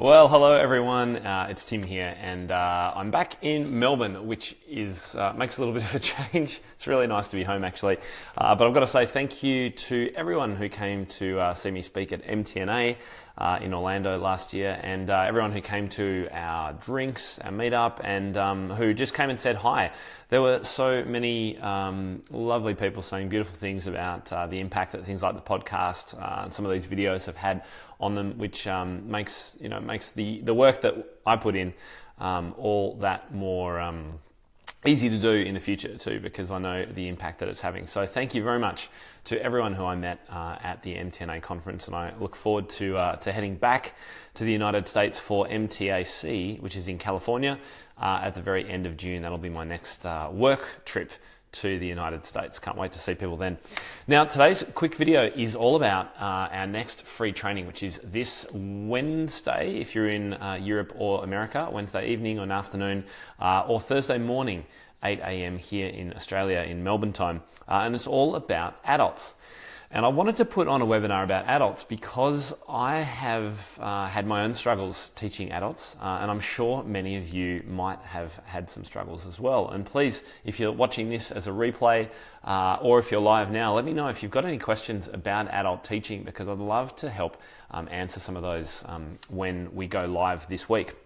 Well, hello everyone. It's Tim here, and I'm back in Melbourne, which is makes a little bit of a change. It's really nice to be home, actually. But I've got to say thank you to everyone who came to see me speak at MTNA in Orlando last year, and everyone who came to our drinks, our meetup, and who just came and said hi. There were so many lovely people saying beautiful things about the impact that things like the podcast and some of these videos have had on them, which makes the work that I put in all that more easy to do in the future too, because I know the impact that it's having. So thank you very much to everyone who I met at the MTNA conference, and I look forward to heading back to the United States for MTAC, which is in California, at the very end of June. That'll be my next work trip to the United States. Can't wait to see people then. Now, today's quick video is all about our next free training, which is this Wednesday, if you're in Europe or America, Wednesday evening or an afternoon, or Thursday morning, 8 a.m. here in Australia in Melbourne time. And it's all about adults. And I wanted to put on a webinar about adults because I have had my own struggles teaching adults, and I'm sure many of you might have had some struggles as well. And please, if you're watching this as a replay or if you're live now, let me know if you've got any questions about adult teaching, because I'd love to help answer some of those when we go live this week.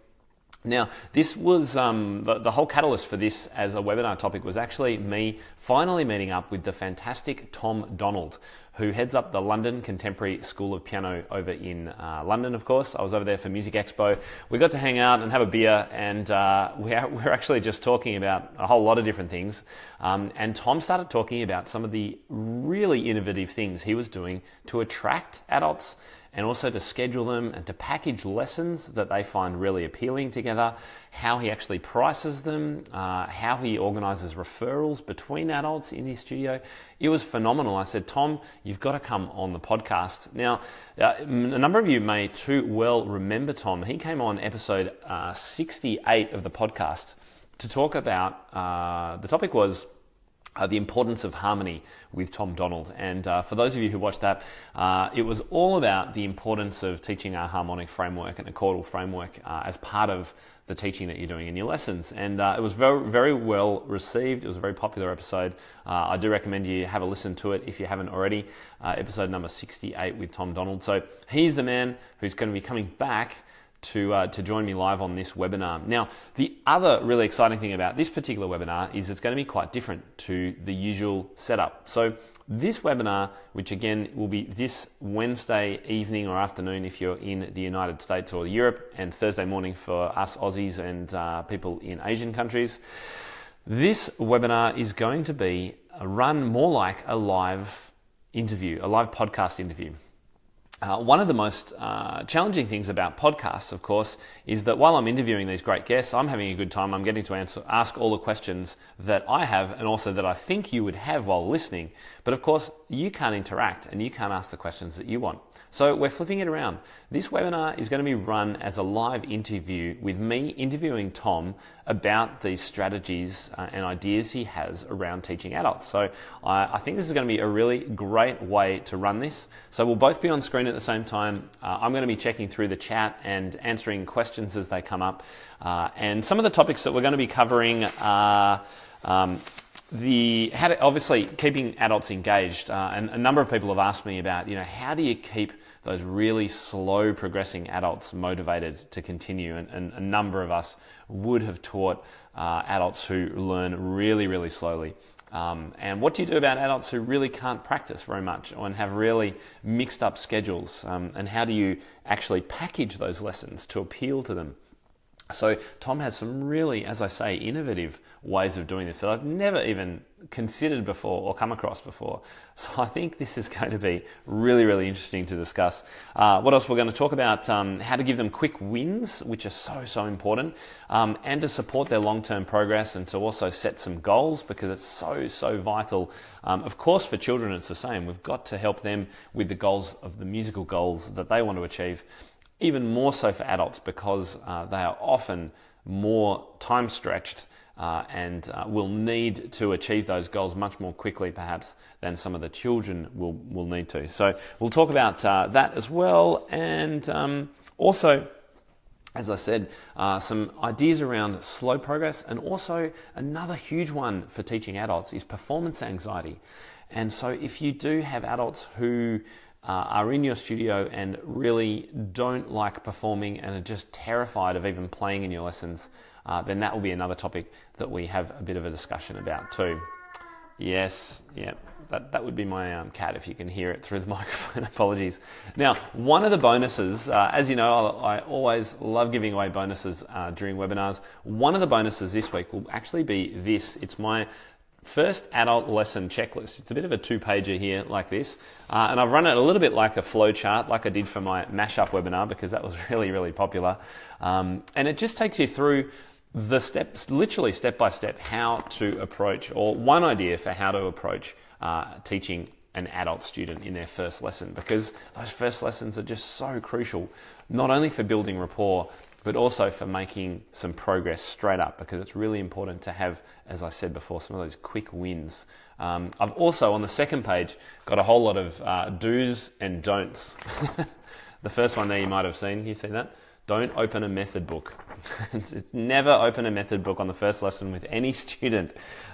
Now, this was the whole catalyst for this as a webinar topic was actually me finally meeting up with the fantastic Tom Donald, who heads up the London Contemporary School of Piano over in London, of course. I was over there for Music Expo. We got to hang out and have a beer, and we're actually just talking about a whole lot of different things. And Tom started talking about some of the really innovative things he was doing to attract adults and also to schedule them and to package lessons that they find really appealing together, how he actually prices them, how he organizes referrals between adults in his studio. It was phenomenal. I said, Tom, you've got to come on the podcast. Now, a number of you may too well remember Tom. He came on episode 68 of the podcast to talk about, the topic was the importance of harmony with Tom Donald. And for those of you who watched that, it was all about the importance of teaching a harmonic framework and a chordal framework as part of the teaching that you're doing in your lessons. And it was very, very well received. It was a very popular episode. I do recommend you have a listen to it if you haven't already. Episode number 68 with Tom Donald. So he's the man who's going to be coming back to join me live on this webinar. Now, the other really exciting thing about this particular webinar is it's going to be quite different to the usual setup. So this webinar, which again will be this Wednesday evening or afternoon if you're in the United States or Europe, and Thursday morning for us Aussies and people in Asian countries, this webinar is going to be run more like a live interview, a live podcast interview. One of the most challenging things about podcasts, of course, is that while I'm interviewing these great guests, I'm having a good time. I'm getting to ask all the questions that I have and also that I think you would have while listening. But of course, you can't interact and you can't ask the questions that you want. So we're flipping it around. This webinar is going to be run as a live interview with me interviewing Tom about these strategies and ideas he has around teaching adults. So I think this is going to be a really great way to run this. So we'll both be on screen at the same time. I'm going to be checking through the chat and answering questions as they come up. And some of the topics that we're going to be covering are obviously keeping adults engaged, and a number of people have asked me about, how do you keep those really slow progressing adults motivated to continue? And a number of us would have taught adults who learn really, really slowly. And what do you do about adults who really can't practice very much and have really mixed up schedules? And how do you actually package those lessons to appeal to them? So Tom has some really, as I say, innovative ways of doing this that I've never even considered before or come across before. So I think this is going to be really, really interesting to discuss. What else? We're going to talk about how to give them quick wins, which are so important, and to support their long-term progress, and to also set some goals, because it's so vital. Of course, for children, it's the same. We've got to help them with the goals of the musical goals that they want to achieve. Even more so for adults, because they are often more time stretched and will need to achieve those goals much more quickly perhaps than some of the children will need to. So we'll talk about that as well, and also as I said, some ideas around slow progress, and also another huge one for teaching adults is performance anxiety. And so if you do have adults who are in your studio and really don't like performing and are just terrified of even playing in your lessons, then that will be another topic that we have a bit of a discussion about too. Yes, yeah, that would be my cat if you can hear it through the microphone. Apologies. Now, one of the bonuses, as you know, I always love giving away bonuses during webinars. One of the bonuses this week will actually be this. It's my first adult lesson checklist. It's a bit of a 2-pager here like this. And I've run it a little bit like a flow chart, like I did for my mashup webinar, because that was really, really popular. And it just takes you through the steps, literally step by step, how to approach, or one idea for how to approach teaching an adult student in their first lesson, because those first lessons are just so crucial, not only for building rapport, but also for making some progress straight up, because it's really important to have, as I said before, some of those quick wins. I've also, on the second page, got a whole lot of do's and don'ts. The first one there you might have seen. You see that? Don't open a method book. It's never open a method book on the first lesson with any student.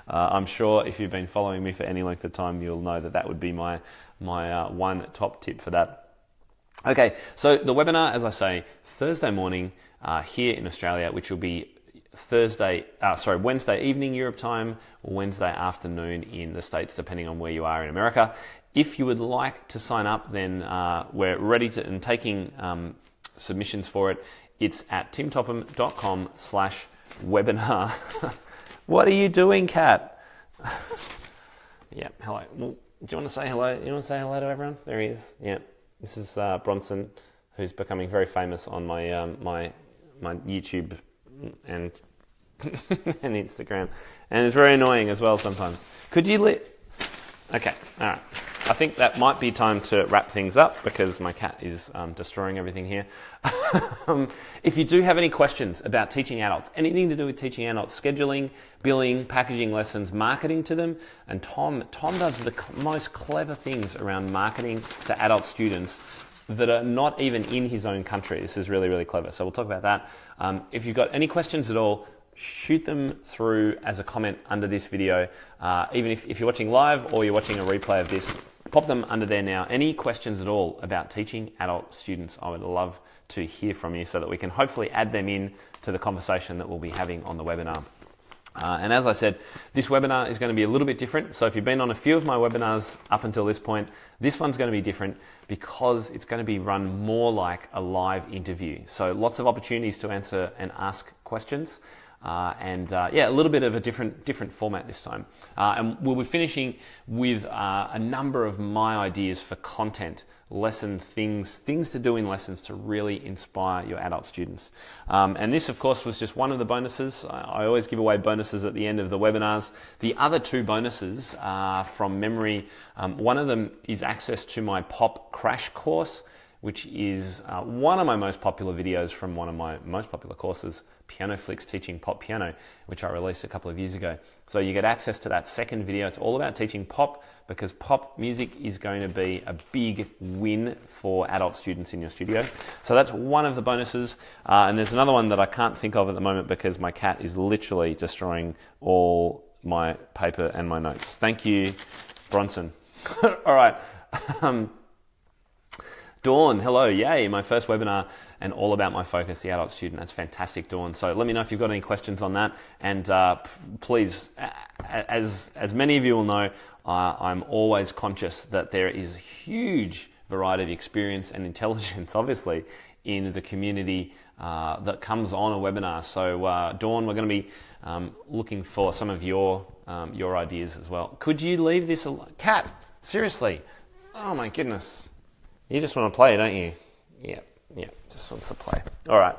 I'm sure if you've been following me for any length of time, you'll know that would be my one top tip for that. Okay, so the webinar, as I say, Thursday morning here in Australia, which will be Wednesday evening Europe time, or Wednesday afternoon in the States, depending on where you are in America. If you would like to sign up, then we're ready to and taking submissions for it. It's at timtopham.com/webinar. What are you doing, Kat? Yeah, hello. Well, do you want to say hello? You want to say hello to everyone? There he is. Yeah, this is Bronson, who's becoming very famous on my my YouTube and and Instagram, and it's very annoying as well sometimes. Could you Okay, all right. I think that might be time to wrap things up, because my cat is destroying everything here. If you do have any questions about teaching adults, anything to do with teaching adults, scheduling, billing, packaging lessons, marketing to them, and Tom does the most clever things around marketing to adult students that are not even in his own country. This is really, really clever. So we'll talk about that. If you've got any questions at all, shoot them through as a comment under this video. Even if you're watching live or you're watching a replay of this, pop them under there now. Any questions at all about teaching adult students, I would love to hear from you, so that we can hopefully add them in to the conversation that we'll be having on the webinar. And as I said, this webinar is going to be a little bit different. So if you've been on a few of my webinars up until this point, this one's going to be different, because it's going to be run more like a live interview. So lots of opportunities to answer and ask questions. A little bit of a different format this time. And we'll be finishing with a number of my ideas for content, lesson things to do in lessons to really inspire your adult students. And this, of course, was just one of the bonuses. I always give away bonuses at the end of the webinars. The other two bonuses are from memory. One of them is access to my POP crash course, which is one of my most popular videos from one of my most popular courses, Piano Flicks Teaching Pop Piano, which I released a couple of years ago. So you get access to that second video. It's all about teaching pop, because pop music is going to be a big win for adult students in your studio. So that's one of the bonuses. And there's another one that I can't think of at the moment, because my cat is literally destroying all my paper and my notes. Thank you, Bronson. All right. Dawn, hello, yay, my first webinar and all about my focus, the adult student. That's fantastic, Dawn. So let me know if you've got any questions on that. And please, as many of you will know, I'm always conscious that there is a huge variety of experience and intelligence, obviously, in the community that comes on a webinar. So Dawn, we're going to be looking for some of your ideas as well. Could you leave this alone? Kat, seriously, oh my goodness. You just want to play, don't you? Yeah, just wants to play. All right.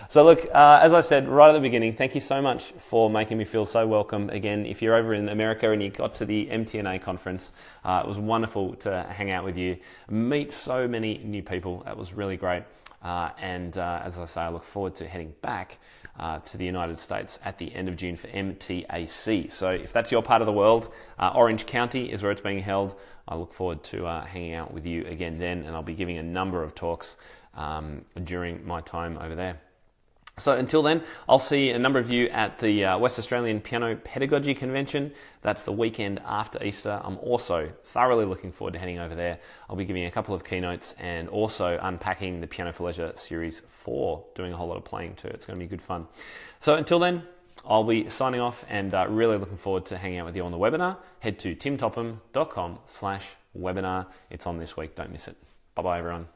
So look, as I said right at the beginning, thank you so much for making me feel so welcome. Again, if you're over in America and you got to the MTNA conference, it was wonderful to hang out with you, meet so many new people. That was really great. As I say, I look forward to heading back to the United States at the end of June for MTAC. So if that's your part of the world, Orange County is where it's being held. I look forward to hanging out with you again then, and I'll be giving a number of talks during my time over there. So until then, I'll see a number of you at the West Australian Piano Pedagogy Convention. That's the weekend after Easter. I'm also thoroughly looking forward to heading over there. I'll be giving a couple of keynotes and also unpacking the Piano for Leisure Series 4, doing a whole lot of playing too. It's going to be good fun. So until then, I'll be signing off and really looking forward to hanging out with you on the webinar. Head to timtopham.com/webinar. It's on this week. Don't miss it. Bye-bye, everyone.